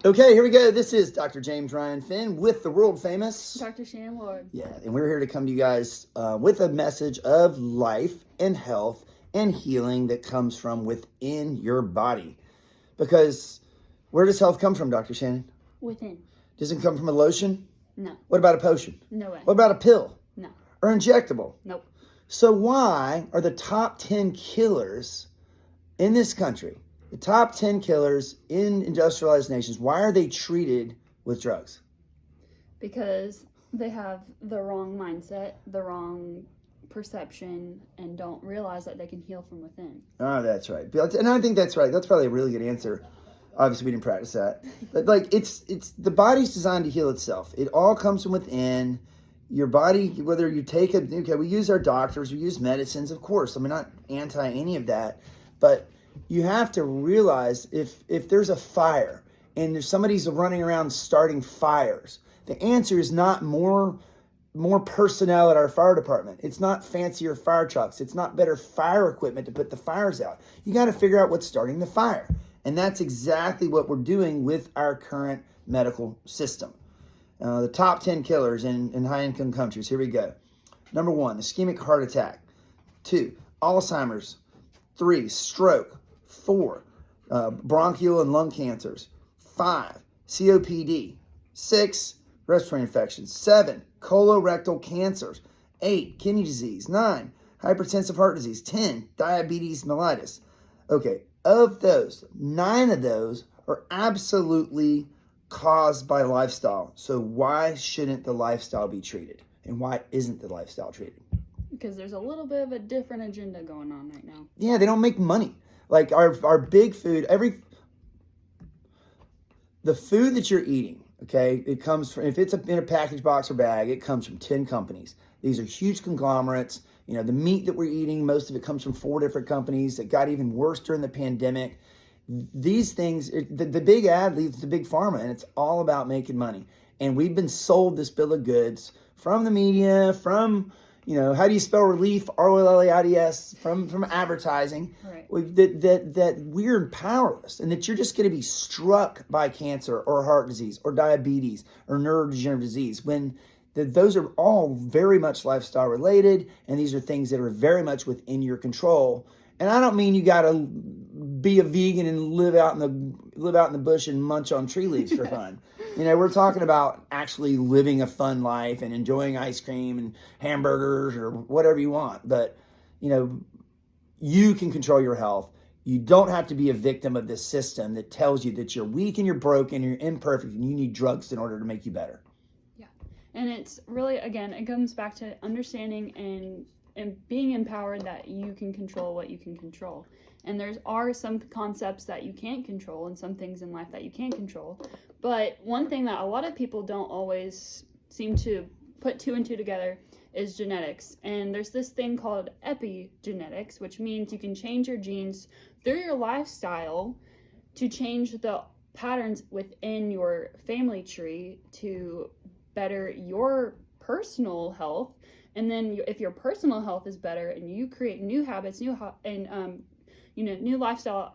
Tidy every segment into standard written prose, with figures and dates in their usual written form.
Okay, here we go. This is Dr. James Ryan Finn with the world famous Dr. Shannon Ward. Yeah, and we're here to come to you guys with a message of life and health and healing that comes from within your body. Because where does health come from, Dr. Shannon? Within. Does it come from a lotion? No. What about a potion? No way. What about a pill? No. Or injectable? Nope. So why are the top 10 killers in this country, the top 10 killers in industrialized nations, why are they treated with drugs? Because they have the wrong mindset, the wrong perception, and don't realize that they can heal from within. Oh, that's right. And I think that's right. That's probably a really good answer. Obviously, we didn't practice that. But like it's the body's designed to heal itself. It all comes from within. Your body, whether you take we use our doctors, we use medicines, of course. I'm not anti any of that. But you have to realize if there's a fire and there's somebody's running around starting fires, the answer is not more personnel at our fire department. It's not fancier fire trucks. It's not better fire equipment to put the fires out. You got to figure out what's starting the fire. And that's exactly what we're doing with our current medical system. The top 10 killers in high-income countries. Here we go. Number 1, ischemic heart attack. 2, Alzheimer's. 3, stroke. 4, bronchial and lung cancers. 5, COPD. 6, respiratory infections. 7, colorectal cancers. 8, kidney disease. 9, hypertensive heart disease. 10, diabetes mellitus. Okay, of those, 9 of those are absolutely caused by lifestyle. So why shouldn't the lifestyle be treated? And why isn't the lifestyle treated? Because there's a little bit of a different agenda going on right now. Yeah, they don't make money. Like our big food, the food that you're eating, okay, it comes from, if it's in a package box or bag, it comes from 10 companies. These are huge conglomerates. You know, the meat that we're eating, most of it comes from 4 different companies. It got even worse during the pandemic. These things, the big ad leads to big pharma, and it's all about making money. And we've been sold this bill of goods from the media, from, how do you spell relief? ROLLEIDS, from advertising. Right. That we're powerless, and that you're just going to be struck by cancer or heart disease or diabetes or neurodegenerative disease when those are all very much lifestyle related, and these are things that are very much within your control. And I don't mean you got to be a vegan and live out in the bush and munch on tree leaves for fun. We're talking about actually living a fun life and enjoying ice cream and hamburgers or whatever you want. But, you can control your health. You don't have to be a victim of this system that tells you that you're weak and you're broken and you're imperfect and you need drugs in order to make you better. Yeah. And it's really, again, it comes back to understanding and being empowered that you can control what you can control. And there are some concepts that you can't control and some things in life that you can't control. But one thing that a lot of people don't always seem to put 2 and 2 together is genetics. And there's this thing called epigenetics, which means you can change your genes through your lifestyle to change the patterns within your family tree to better your personal health. And then if your personal health is better and you create new habits, new lifestyle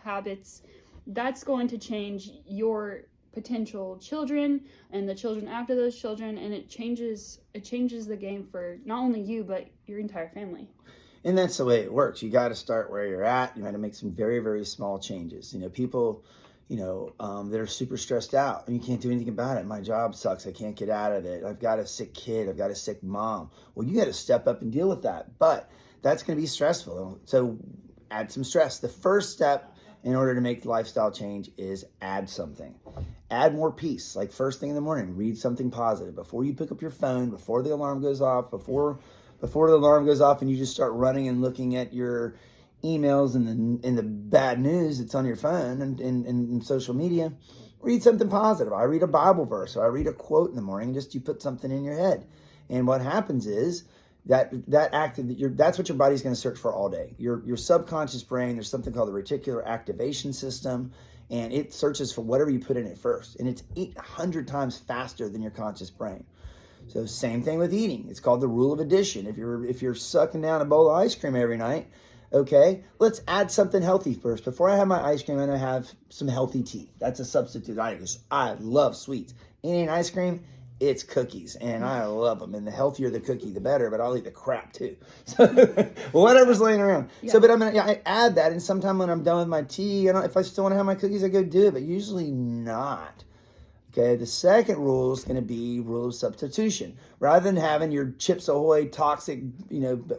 habits, that's going to change your potential children and the children after those children, and it changes the game for not only you but your entire family. And that's the way it works. You got to start where you're at. You got to make some very, very small changes. People that are super stressed out and you can't do anything about it. My job sucks. I can't get out of it. I've got a sick kid. I've got a sick mom. Well, you got to step up and deal with that. But that's going to be stressful. So add some stress. The first step in order to make the lifestyle change is add something. Add more peace. Like first thing in the morning, read something positive. Before you pick up your phone, before the alarm goes off, before the alarm goes off and you just start running and looking at your emails and the bad news that's on your phone and social media, read something positive. I read a Bible verse or I read a quote in the morning. Just you put something in your head, and what happens is that's what your body's going to search for all day. Your subconscious brain, there's something called the reticular activation system, and it searches for whatever you put in it first, and it's 800 times faster than your conscious brain. So same thing with eating. It's called the rule of addition. If you're sucking down a bowl of ice cream every night, Okay, let's add something healthy first. Before I have my ice cream, I'm going to have some healthy tea. That's a substitute item because I love sweets. It ain't ice cream, it's cookies, and I love them. And the healthier the cookie, the better, but I'll eat the crap too. So, whatever's laying around. Yeah. So, but I add that, and sometime when I'm done with my tea, if I still want to have my cookies, I go do it, but usually not. Okay, the second rule is going to be rule of substitution. Rather than having your Chips Ahoy toxic,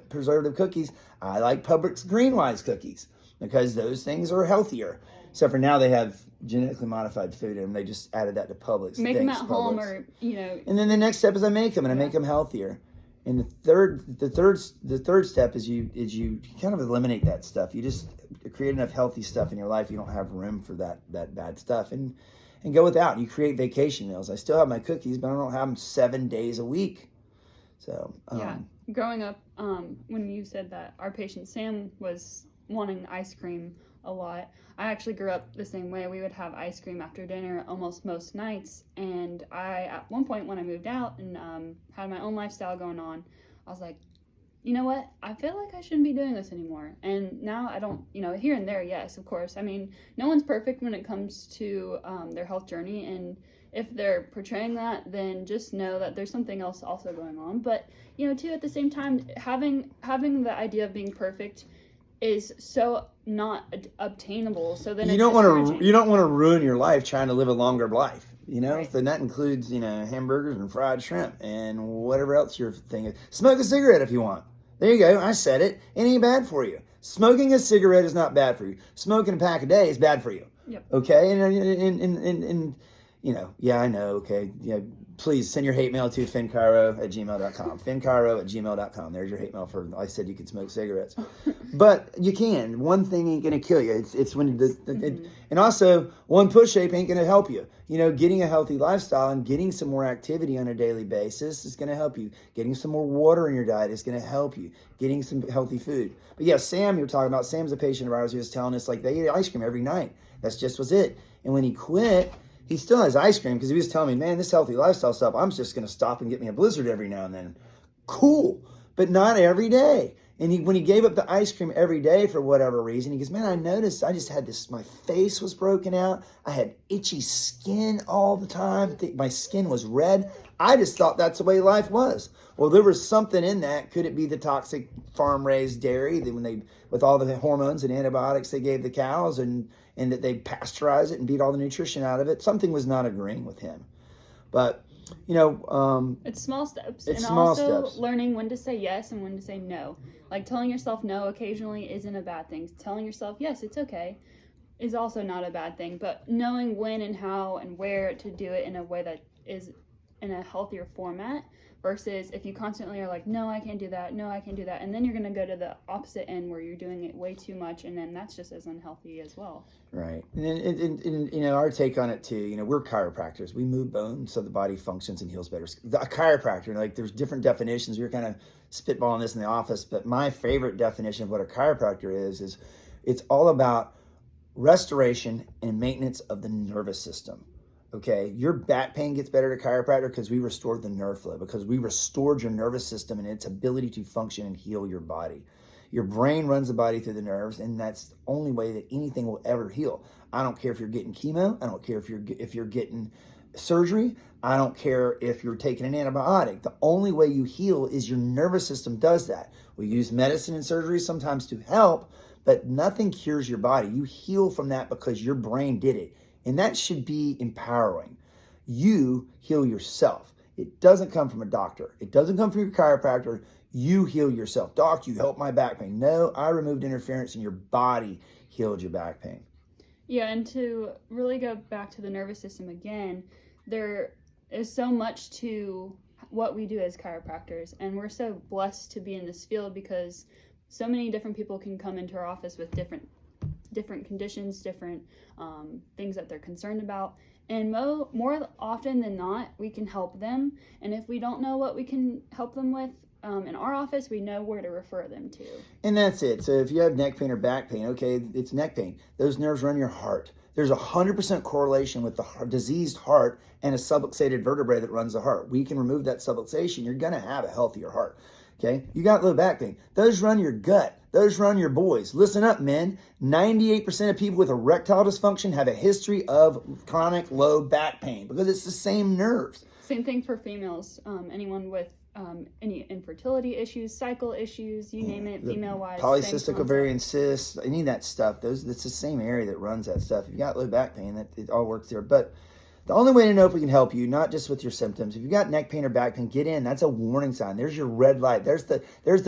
preservative cookies, I like Publix Greenwise cookies because those things are healthier. Except for now they have genetically modified food in them. They just added that to Publix. Make them at Thanks, home, Publix. or And then the next step is I make them, and I make them healthier. And the third step is you kind of eliminate that stuff. You just create enough healthy stuff in your life. You don't have room for that bad stuff, and go without. You create vacation meals. I still have my cookies, but I don't have them 7 days a week. So growing up, when you said that our patient Sam was wanting ice cream a lot, I actually grew up the same way. We would have ice cream after dinner almost most nights, and at one point when I moved out and had my own lifestyle going on, I was like, you know what? I feel like I shouldn't be doing this anymore. And now I don't, here and there, yes, of course. I mean, no one's perfect when it comes to their health journey. And if they're portraying that, then just know that there's something else also going on. But, too, at the same time, having the idea of being perfect is so not obtainable. So then you don't want to ruin your life trying to live a longer life. Right. And that includes, hamburgers and fried shrimp and whatever else your thing is. Smoke a cigarette if you want. There you go. I said it. It ain't bad for you. Smoking a cigarette is not bad for you. Smoking a pack a day is bad for you. Yep. Okay? And I know. Okay. Yeah. Please send your hate mail to fincairo@gmail.com. fincairo@gmail.com. There's your hate mail for, I said you could smoke cigarettes. But you can. One thing ain't going to kill you. It's when and also one push ape ain't going to help you. Getting a healthy lifestyle and getting some more activity on a daily basis is going to help you. Getting some more water in your diet is going to help you. Getting some healthy food. But yeah, Sam, you're talking about, Sam's a patient of ours who was telling us like they ate ice cream every night. That's just was it. And when he quit, he still has ice cream because he was telling me, man, this healthy lifestyle stuff, I'm just going to stop and get me a Blizzard every now and then. Cool, but not every day. And when he gave up the ice cream every day for whatever reason, he goes, man, I noticed I just had this, my face was broken out. I had itchy skin all the time. My skin was red. I just thought that's the way life was. Well, there was something in that. Could it be the toxic farm-raised dairy that with all the hormones and antibiotics they gave the cows and that they pasteurize it and beat all the nutrition out of it? Something was not agreeing with him. But, it's small steps. It's and small also steps. learning when to say yes and when to say no. Like telling yourself no occasionally isn't a bad thing. Telling yourself yes, it's okay, is also not a bad thing. But knowing when and how and where to do it in a way that is in a healthier format versus if you constantly are like, no, I can't do that, no, I can't do that. And then you're going to go to the opposite end where you're doing it way too much, and then that's just as unhealthy as well. Right. And our take on it too, we're chiropractors. We move bones so the body functions and heals better. A chiropractor, like there's different definitions. We were kind of spitballing this in the office, but my favorite definition of what a chiropractor is it's all about restoration and maintenance of the nervous system. Okay, your back pain gets better to chiropractor because we restored the nerve flow, because we restored your nervous system and its ability to function and heal your body. Your brain runs the body through the nerves, and that's the only way that anything will ever heal. I don't care if you're getting chemo. I don't care if you're getting surgery. I don't care if you're taking an antibiotic. The only way you heal is your nervous system does that. We use medicine and surgery sometimes to help, but nothing cures your body. You heal from that because your brain did it. And that should be empowering. You heal yourself. It doesn't come from a doctor. It doesn't come from your chiropractor. You heal yourself. Doc, you helped my back pain. No, I removed interference and your body healed your back pain. Yeah, and to really go back to the nervous system again, there is so much to what we do as chiropractors. And we're so blessed to be in this field because so many different people can come into our office with different conditions, different things that they're concerned about, and more often than not we can help them. And if we don't know what we can help them with in our office, we know where to refer them to. And that's it. So if you have neck pain or back pain, okay, it's neck pain. Those nerves run your heart. There's 100% correlation with the diseased heart and a subluxated vertebrae that runs the heart. We can remove that subluxation. You're going to have a healthier heart. Okay, you got low back pain. Those run your gut. Those run your boys. Listen up, men. 98% of people with erectile dysfunction have a history of chronic low back pain because it's the same nerves. Same thing for females. Anyone with any infertility issues, cycle issues, you name it, female-wise. Polycystic ovarian cysts, any of that stuff. It's the same area that runs that stuff. If you got low back pain, it all works there. But the only way to know if we can help you, not just with your symptoms, if you've got neck pain or back pain, get in. That's a warning sign. There's your red light. There's the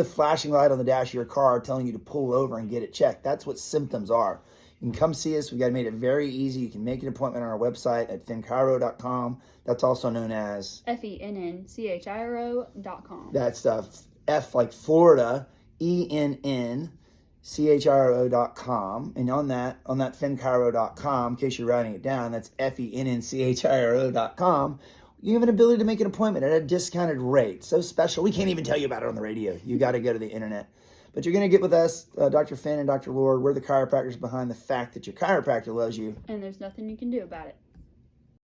flashing light on the dash of your car telling you to pull over and get it checked. That's what symptoms are. You can come see us. We got made it very easy. You can make an appointment on our website at finchiro.com. That's also known as FENNCHIRO.com. That stuff. F like Florida, ENNCHIRO.com. And on that finchiro.com, in case you're writing it down, that's FENNCHIRO.com. You have an ability to make an appointment at a discounted rate. So special. We can't even tell you about it on the radio. You got to go to the internet. But you're going to get with us, Dr. Finn and Dr. Lord. We're the chiropractors behind the fact that your chiropractor loves you. And there's nothing you can do about it.